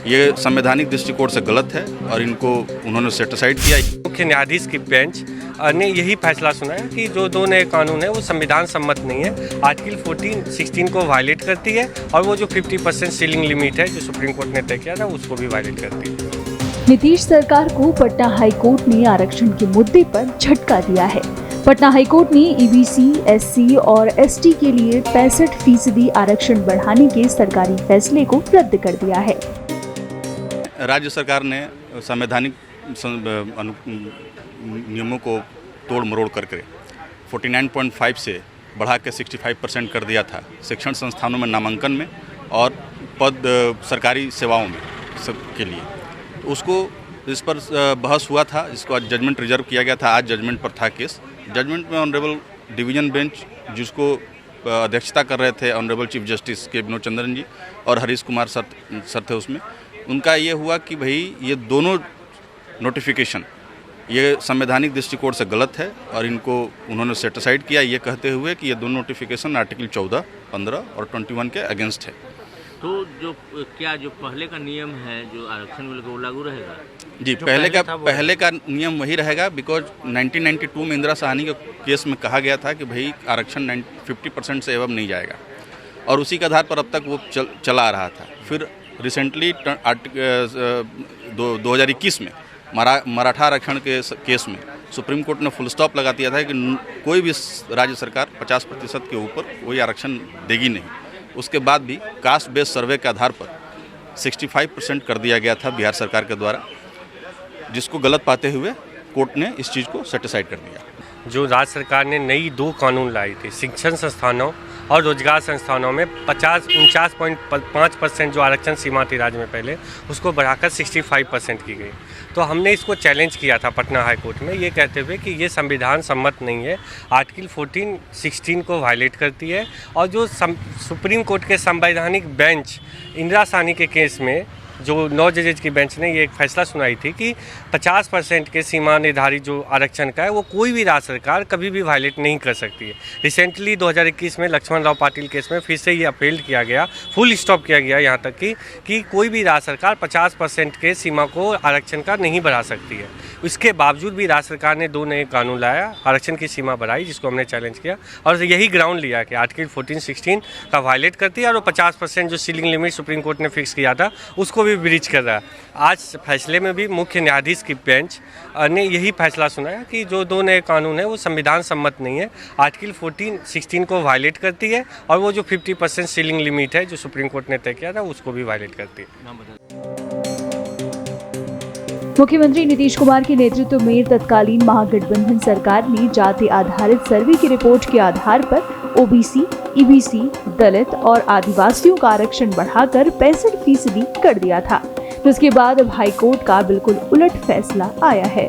ये संवैधानिक दृष्टिकोण से गलत है और इनको उन्होंने सेटिसाइड किया। मुख्य न्यायाधीश की बेंच ने यही फैसला सुनाया कि जो दो नए कानून है वो संविधान सम्मत नहीं है, आर्टिकल 14-16 को वायलेट करती है और वो जो 50% सीलिंग लिमिट है जो सुप्रीम कोर्ट ने तय किया था उसको भी वायलेट करती है। नीतीश सरकार को पटना हाईकोर्ट ने आरक्षण के मुद्दे पर झटका दिया है। पटना हाईकोर्ट ने ईबीसी, एससी और एसटी के लिए 65% आरक्षण बढ़ाने के सरकारी फैसले को रद्द कर दिया है। राज्य सरकार ने संवैधानिक नियमों को तोड़ मरोड़ करके 49.5 से बढ़ा के 65% कर दिया था शिक्षण संस्थानों में नामांकन में और पद सरकारी सेवाओं में सब के लिए। उसको इस पर बहस हुआ था, जिसको आज जजमेंट रिजर्व किया गया था। आज जजमेंट पर था केस। जजमेंट में ऑनरेबल डिवीजन बेंच, जिसको अध्यक्षता कर रहे थे ऑनरेबल चीफ जस्टिस के विनोद चंद्रन जी और हरीश कुमार सर थे उसमें, उनका ये हुआ कि भाई ये दोनों नोटिफिकेशन ये संवैधानिक दृष्टिकोण से गलत है और इनको उन्होंने सेटिसाइड किया, ये कहते हुए कि ये दोनों नोटिफिकेशन आर्टिकल 14, 15 और 21 के अगेंस्ट है। तो जो पहले का नियम है जो आरक्षण वो लागू रहेगा? जी, पहले का नियम वही रहेगा, बिकॉज 1992 में इंदिरा साहनी के केस में कहा गया था कि भाई आरक्षण 50% से एवं नहीं जाएगा और उसी के आधार पर अब तक वो चला आ रहा था। फिर रिसेंटली 2021 में मराठा आरक्षण के केस में सुप्रीम कोर्ट ने फुल स्टॉप लगा दिया था कि कोई भी राज्य सरकार 50% के ऊपर कोई आरक्षण देगी नहीं। उसके बाद भी कास्ट बेस्ड सर्वे के आधार पर 65% कर दिया गया था बिहार सरकार के द्वारा, जिसको गलत पाते हुए कोर्ट ने इस चीज़ को सेटिसाइड कर दिया। जो राज्य सरकार ने नई 2 कानून लाई थी, शिक्षण संस्थानों और रोजगार संस्थानों में 49.5% जो आरक्षण सीमा थी राज्य में पहले, उसको बढ़ाकर 65% की गई। तो हमने इसको चैलेंज किया था पटना हाई कोर्ट में, ये कहते हुए कि ये संविधान सम्मत नहीं है, आर्टिकल 14-16 को वायलेट करती है। और जो सुप्रीम कोर्ट के संवैधानिक बेंच इंदिरा साहनी के केस में जो 9 जजेज की बेंच ने ये एक फैसला सुनाई थी कि 50% के सीमा निर्धारित जो आरक्षण का है वो कोई भी राज्य सरकार कभी भी वायलेट नहीं कर सकती है। रिसेंटली 2021 में लक्ष्मण राव पाटिल केस में फिर से ये अपील किया गया, फुल स्टॉप किया गया यहाँ तक कि कोई भी राज्य सरकार 50% के सीमा को आरक्षण का नहीं बढ़ा सकती है। इसके बावजूद भी राज्य सरकार ने 2 नए कानून लाया, आरक्षण की सीमा बढ़ाई, जिसको हमने चैलेंज किया और यही ग्राउंड लिया कि आर्टिकल 14-16 का वायलेट करती है और 50% जो सीलिंग लिमिट सुप्रीम कोर्ट ने फिक्स किया था उसको भी ब्रीच कर रहा है। आज फैसले में भी मुख्य न्यायाधीश की बेंच ने यही फैसला सुनाया कि जो 2 नए कानून है वो संविधान सम्मत नहीं है, आर्टिकल 14-16 को वायलेट करती है और वो जो 50% सीलिंग लिमिट है जो सुप्रीम कोर्ट ने तय किया था उसको भी वायलेट करती है। मुख्यमंत्री नीतीश कुमार के नेतृत्व में तत्कालीन महागठबंधन सरकार ने जाति आधारित सर्वे की रिपोर्ट के आधार पर ओबीसी, ईबीसी, दलित और आदिवासियों का आरक्षण बढ़ाकर 65% कर दिया था, जिसके बाद अब हाईकोर्ट का बिल्कुल उलट फैसला आया है।